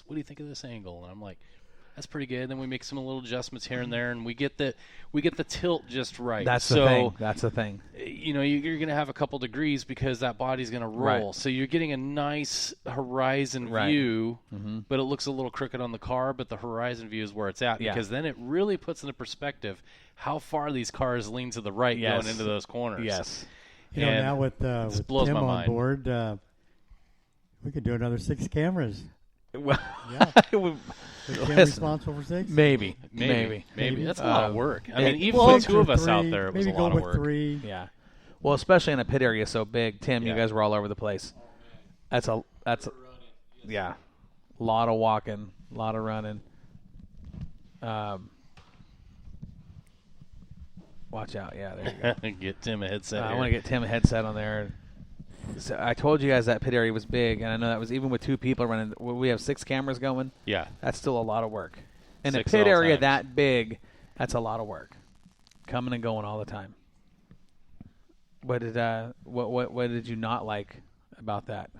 What do you think of this angle? And I'm like, that's pretty good. Then we make some little adjustments here and there, and we get the tilt just right. That's the thing. You know, you're going to have a couple degrees because that body's going to roll. Right. So you're getting a nice horizon view, but it looks a little crooked on the car, but the horizon view is where it's at because then it really puts into perspective how far these cars lean to the right going into those corners. Yes. You know, now with Tim on board, we could do another 6 cameras. Well, Tim responsible for 6? Maybe. That's a lot of work. I mean, even with 2 of us out there, it was a lot of work. Maybe go with 3. Yeah. Well, especially in a pit area so big, Tim, you guys were all over the place. That's a lot of walking, a lot of running. Watch out. Yeah, there you go. Get Tim a headset. I want to get Tim a headset on there. So I told you guys that pit area was big, and I know that was even with 2 people running. We have 6 cameras going. Yeah. That's still a lot of work. In a 6 pit area times. that big, that's a lot of work. Coming and going all the time. What did you not like about that?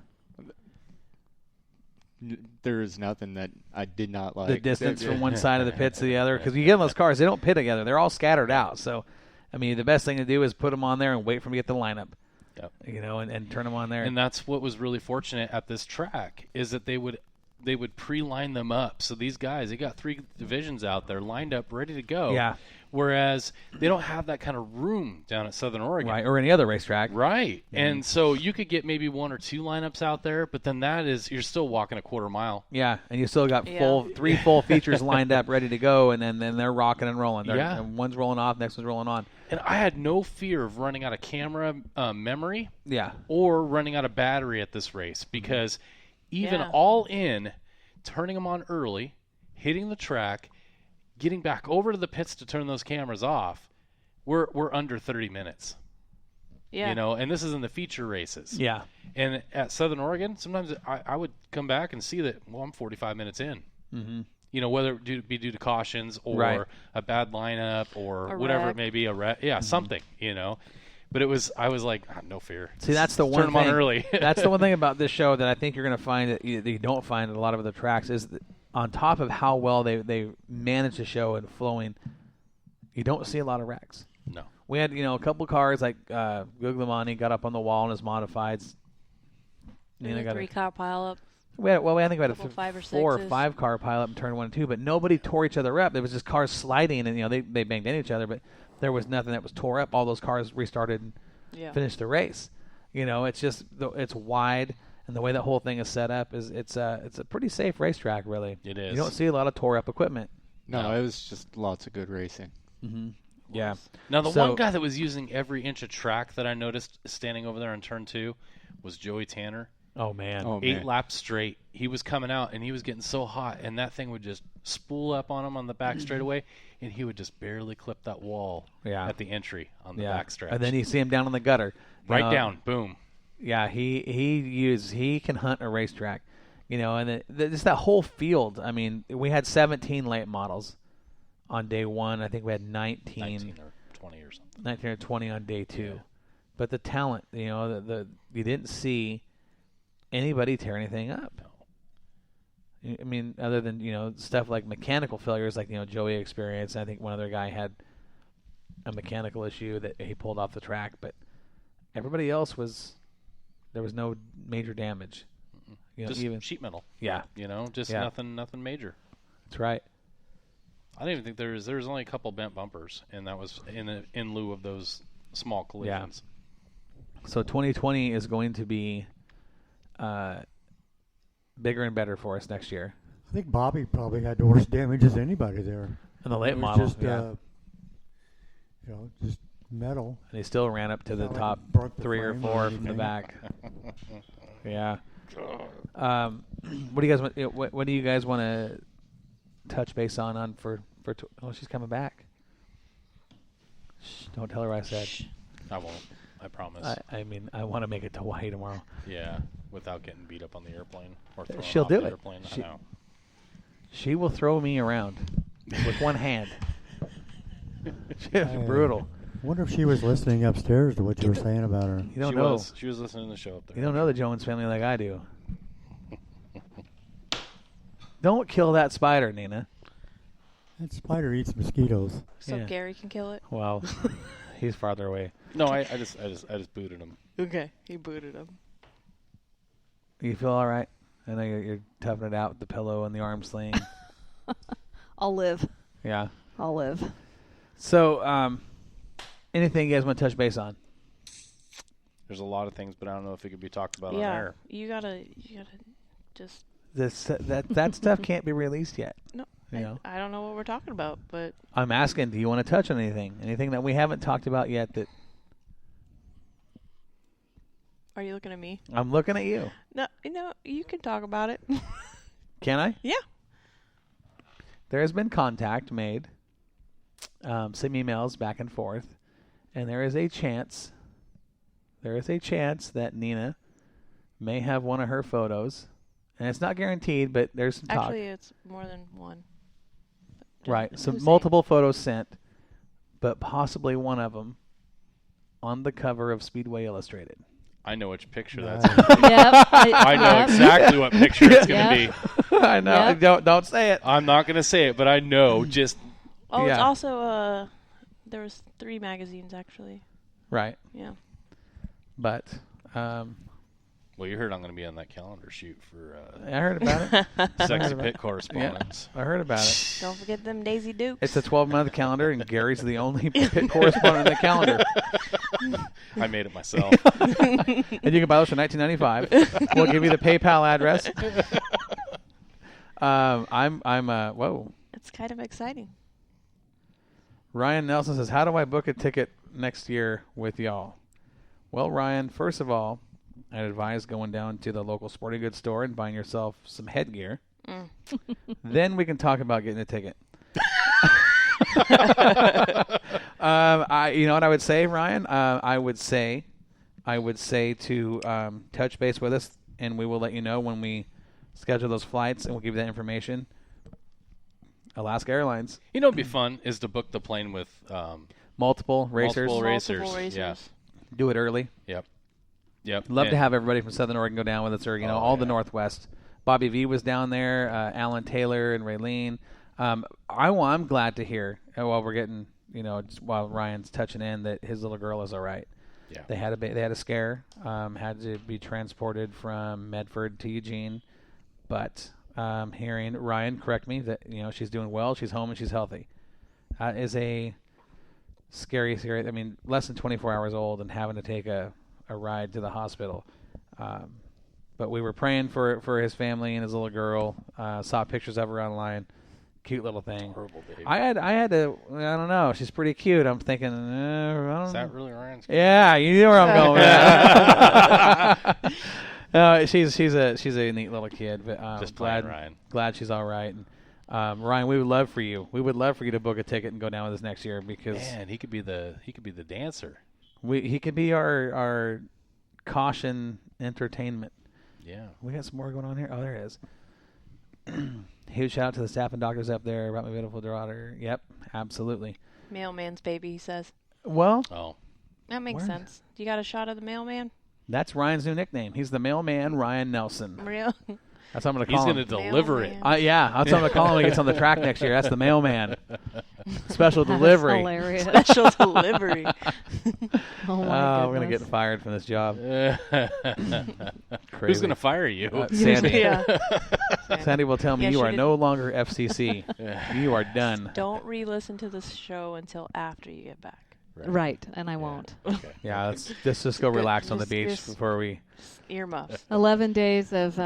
There's nothing that I did not like. The distance from one side of the pit to the other, because you get in those cars, they don't pit together. They're all scattered out. So, I mean, the best thing to do is put them on there and wait for them to get the lineup. Yep. You know, and turn them on there. And that's what was really fortunate at this track is that they would pre-line them up. So these guys, they got 3 divisions out there lined up, ready to go. Yeah. Whereas they don't have that kind of room down at Southern Oregon. Right, or any other racetrack. Right. And so you could get maybe 1 or 2 lineups out there, but then you're still walking a quarter mile. Yeah, and you still got 3 full features lined up, ready to go, and then they're rocking and rolling. And one's rolling off, next one's rolling on. And I had no fear of running out of camera memory Yeah. or running out of battery at this race because even all in, turning them on early, hitting the track, getting back over to the pits to turn those cameras off, we're under 30 minutes. Yeah. You know, and this is in the feature races. Yeah. And at Southern Oregon, sometimes I would come back and see that, I'm 45 minutes in. Mm-hmm. You know, whether it be due to cautions or a bad lineup or whatever wreck. it may be, something, you know. But I was like, no fear. See, that's the one Turn thing. them on early. That's the one thing about this show that I think you're going to find that you don't find at a lot of other tracks is that on top of how well they manage the show and flowing, you don't see a lot of wrecks. No. We had, a couple of cars like Guglielmani got up on the wall in his modifieds. Maybe a 3-car pileup. I think we had a 5 or 4 or 6s. 5 car pileup in turn 1 and 2, but nobody tore each other up. There was just cars sliding, and they banged into each other, but there was nothing that was tore up. All those cars restarted and finished the race. It's just it's wide, and the way that whole thing is set up is it's a pretty safe racetrack, really. It is. You don't see a lot of tore up equipment. No, it was just lots of good racing. Mm-hmm. Yeah. Now, the one guy that was using every inch of track that I noticed standing over there in turn 2 was Joey Tanner. Oh, man. 8 laps straight. He was coming out, and he was getting so hot, and that thing would just spool up on him on the back straightaway, and he would just barely clip that wall at the entry on the back stretch. And then you see him down in the gutter. Right down. Boom. Yeah, he can hunt a racetrack. And just that whole field. I mean, we had 17 late models on day 1. I think we had 19 or 20 or something. 19 or 20 on day 2. Yeah. But the talent, you didn't see anybody tear anything up. No. I mean, other than, stuff like mechanical failures like, Joey experienced. I think one other guy had a mechanical issue that he pulled off the track, but everybody else there was no major damage. Just even sheet metal. Yeah. Just nothing major. That's right. I don't even think there was only a couple bent bumpers, and that was in lieu of those small collisions. Yeah. So 2020 is going to be bigger and better for us next year. I think Bobby probably had the worst damage as anybody there. In the late model, just, just metal. And he still ran up to the top 3 or 4 from the back. Yeah. What do you guys want? What do you guys want to touch base on for? Oh, she's coming back. Shh, don't tell her I said. Shh. I won't. I promise. I want to make it to Hawaii tomorrow. Yeah, without getting beat up on the airplane or thrown She'll off do the it. airplane. I know. She will throw me around with one hand. She's brutal. I wonder if she was listening upstairs to what you were saying about her. You don't know. She was listening to the show up there. You don't know the Jones family like I do. Don't kill that spider, Nina. That spider eats mosquitoes. So Yeah. Gary can kill it. Well, he's farther away. No, I just booted him. Okay, he booted him. You feel all right? I know you're toughing it out with the pillow and the arm sling. I'll live. Yeah. I'll live. So, anything you guys want to touch base on? There's a lot of things, but I don't know if it could be talked about on Yeah, air. you gotta just. That stuff can't be released yet. No, You know? I don't know what we're talking about, but I'm asking, do you want to touch on anything? Anything that we haven't talked about yet that are you looking at me? I'm looking at you. No, you can talk about it. Can I? Yeah. There has been contact made, some emails back and forth, and there is a chance that Nina may have one of her photos, and it's not guaranteed, but there's some talk. Actually, it's more than one. Right, Who's some saying? multiple photos sent, but possibly one of them on the cover of Speedway Illustrated. I know which picture Nice. that's going to be. Yep. I know exactly what picture it's going to be. I know. Yep. Don't say it. I'm not going to say it, but I know just Oh, it's Yeah. also there was 3 magazines actually. Right, Yeah. but well, you heard I'm going to be on that calendar shoot for I heard about it. Sexy Pit Correspondence. I heard about it. Don't forget them Daisy Dukes. It's a 12-month calendar, and Gary's the only pit correspondent in the calendar. I made it myself. And you can buy those for $19.95. We'll give you the PayPal address. Whoa. It's kind of exciting. Ryan Nelson says, how do I book a ticket next year with y'all? Well, Ryan, first of all, I'd advise going down to the local sporting goods store and buying yourself some headgear. Then we can talk about getting a ticket. You know what I would say, Ryan? I would say to touch base with us, and we will let you know when we schedule those flights, and we'll give you that information. Alaska Airlines. You know, what'd be fun is to book the plane with Multiple racers. Multiple racers. Multiple racers. Yeah. Do it early. Yep. Love to have everybody from Southern Oregon go down with us, or all the Northwest. Bobby V was down there, Alan Taylor and Raylene. I'm glad to hear while we're getting, just while Ryan's touching in, that his little girl is all right. Yeah. They had a scare, had to be transported from Medford to Eugene, but hearing Ryan correct me that she's doing well, she's home and she's healthy. Is a scary. I mean, less than 24 hours old and having to take a ride to the hospital. But we were praying for his family and his little girl. Saw pictures of her online. Cute little thing. Horrible baby. I had to. I don't know. She's pretty cute. I'm thinking. I don't Is know. that really Ryan's? Yeah, you know where I'm going. She's a neat little kid. But Just playing Ryan. Glad she's all right. And, Ryan, we would love for you. We would love for you to book a ticket and go down with us next year because Man, he could be the dancer. he could be our caution entertainment. Yeah. We got some more going on here. Oh, there it is. Huge shout out to the staff and doctors up there about my beautiful daughter. Yep, absolutely. Mailman's baby, he says. Well, Oh. That makes sense. You got a shot of the mailman? that's Ryan's new nickname. He's the mailman, Ryan Nelson. Real? That's what I'm going to He's call going him. to deliver it. Mailman. Yeah, that's what I'm going to call him when he gets on the track next year. That's the mailman. Special delivery. Hilarious. Special delivery. Oh my We're going to goodness. get fired from this job. Who's going to fire you? Sandy. Yeah. Sandy will tell me Yeah, you she are did- no longer FCC. You are done. Don't re-listen to this show until after you get back. Right, and I won't. Okay. Yeah, let's just go Good. relax on the Just- beach just- before we. Earmuffs. 11 days of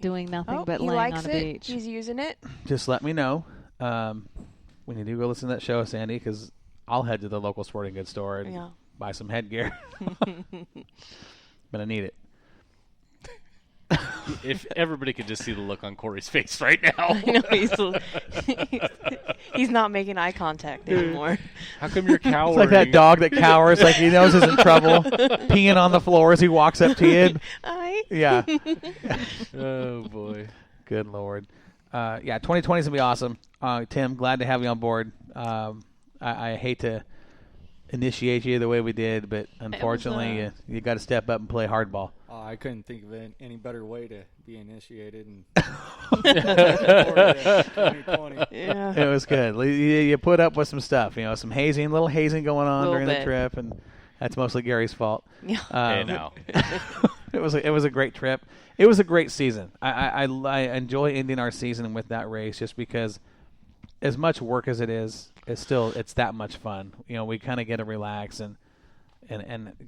doing nothing but he laying likes on a it. beach. He's using it. Just let me know when you do go listen to that show, Sandy, because I'll head to the local sporting goods store and Yeah. buy some headgear. But I need it. If everybody could just see the look on Corey's face right now. I know he's not making eye contact anymore. How come you're cowering? It's like that dog that cowers, like he knows he's in trouble, peeing on the floor as he walks up to you. Yeah. Oh, boy. Good Lord. 2020 is going to be awesome. Tim, glad to have you on board. I hate to initiate you the way we did, but unfortunately, you got to step up and play hardball. Oh, I couldn't think of any better way to be initiated in 2020. Yeah. It was good. You put up with some stuff, some little hazing going on during the trip, and that's mostly Gary's fault. Yeah. Hey, now. It was a great trip. It was a great season. I enjoy ending our season with that race just because, as much work as it is, it's that much fun. We kind of get to relax and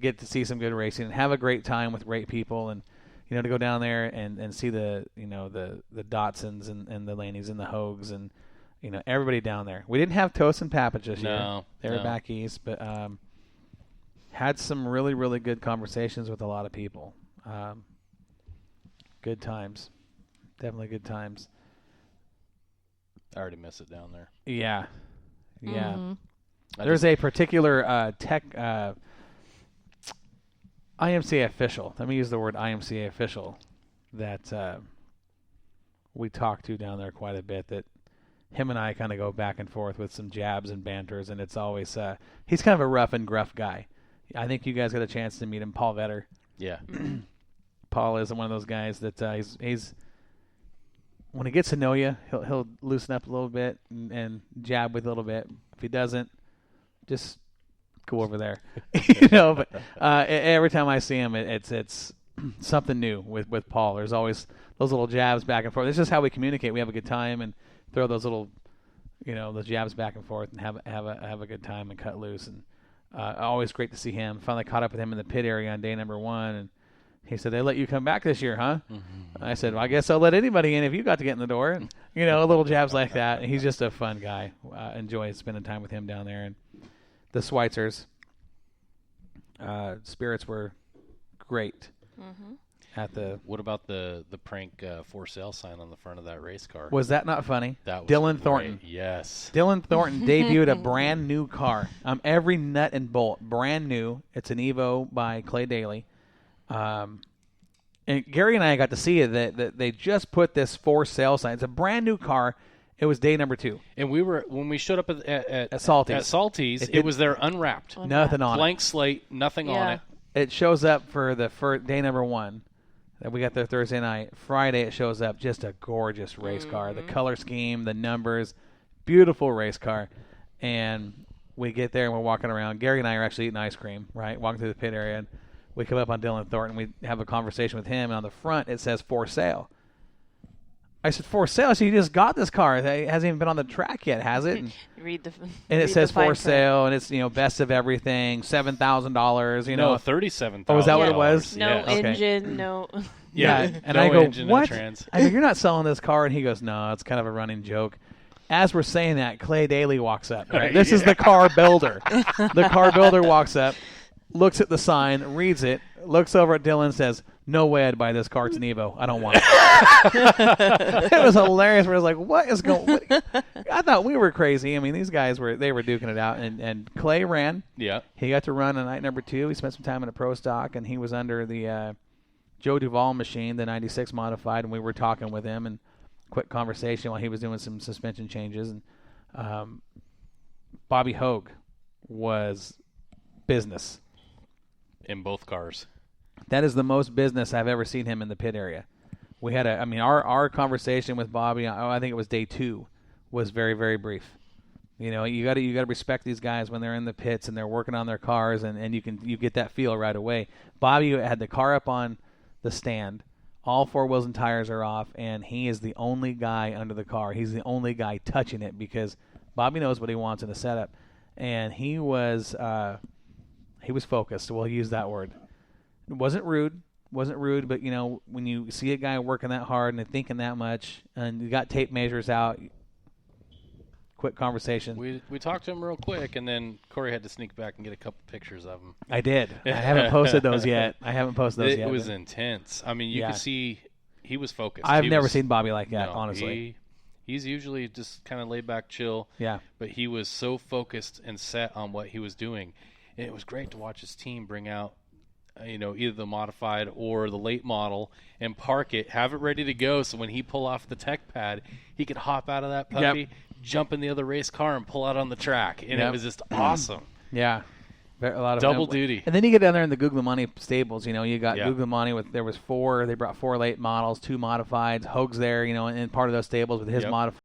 get to see some good racing and have a great time with great people, and to go down there and see the Dotsons and the Laney's and the Hogues and everybody down there. We didn't have Toast and Papage this year. They were back east, but had some really, really good conversations with a lot of people. Good times. Definitely good times. I already miss it down there. Yeah. Yeah. Mm-hmm. There's a particular tech IMCA official. Let me use the word IMCA official that we talk to down there quite a bit, that him and I kind of go back and forth with some jabs and banters, and it's always he's kind of a rough and gruff guy. I think you guys got a chance to meet him, Paul Vetter. Yeah. Paul is one of those guys that he's when he gets to know you, he'll loosen up a little bit and jab with a little bit. If he doesn't, just go over there. But every time I see him, it's something new with Paul. There's always those little jabs back and forth. It's just how we communicate. We have a good time and throw those little, those jabs back and forth and have a good time and cut loose. And always great to see him. Finally caught up with him in the pit area on day number 1, and he said, "They let you come back this year, huh?" Mm-hmm. I said, "Well, I guess I'll let anybody in if you got to get in the door." And, little jabs like that. And he's just a fun guy. Enjoy spending time with him down there. And the Schweitzers, spirits were great. Mm-hmm. What about the prank for sale sign on the front of that race car? Was that not funny? That was Dylan great. Thornton. Yes. Dylan Thornton debuted a brand new car. Every nut and bolt, brand new. It's an Evo by Clay Daly. And Gary and I got to see it. That they just put this for sale sign. It's a brand new car. It was day number 2. And when we showed up at Salty's, it was there unwrapped. Nothing on it. Blank slate, nothing on it. It shows up for the first day number 1. That we got there Thursday night. Friday it shows up, just a gorgeous race car. The color scheme, the numbers, beautiful race car. And we get there and we're walking around. Gary and I are actually eating ice cream, right? Walking through the pit area. And we come up on Dylan Thornton. We have a conversation with him. And on the front it says for sale. I said, for sale? So you just got this car. It hasn't even been on the track yet, has it? And it says for sale, and it's, best of everything, $7,000, No, $37,000. Oh, is that what it was? No engine, no. Yeah. And no I go, engine, what? No trans. I go, you're not selling this car? And he goes, no, it's kind of a running joke. As we're saying that, Clay Daly walks up. Right? This is the car builder. The car builder walks up, looks at the sign, reads it, looks over at Dylan and says, "No way I'd buy this car. It's an Evo. I don't want it." It was hilarious. We're like, what is going on? I thought we were crazy. I mean, these guys were duking it out. And Clay ran. Yeah. He got to run on night number 2. He spent some time in a pro stock, and he was under the Joe Duvall machine, the 96 modified, and we were talking with him and quick conversation while he was doing some suspension changes. And Bobby Hogue was business. In both cars. That is the most business I've ever seen him in the pit area. We had our conversation with Bobby, I think it was day 2, was very, very brief. You got to respect these guys when they're in the pits and they're working on their cars, and you get that feel right away. Bobby had the car up on the stand. All 4 wheels and tires are off, and he is the only guy under the car. He's the only guy touching it because Bobby knows what he wants in the setup, and he was focused. We'll use that word. It wasn't rude, but when you see a guy working that hard and thinking that much, and you got tape measures out, quick conversation. We talked to him real quick, and then Corey had to sneak back and get a couple pictures of him. I did. I haven't posted those yet. It was intense. I mean, you could see he was focused. I've never seen Bobby like that, honestly. He's usually just kind of laid back, chill. Yeah. But he was so focused and set on what he was doing. And it was great to watch his team bring out either the modified or the late model and park it, have it ready to go, so when he pull off the tech pad, he could hop out of that puppy, jump in the other race car, and pull out on the track. And it was just awesome. Yeah. A lot of double duty. And then you get down there in the Guglielmani stables. You got Yeah. Guglielmani there was 4. They brought 4 late models, 2 modifieds. Hoag's there, in part of those stables with his Yep. modified.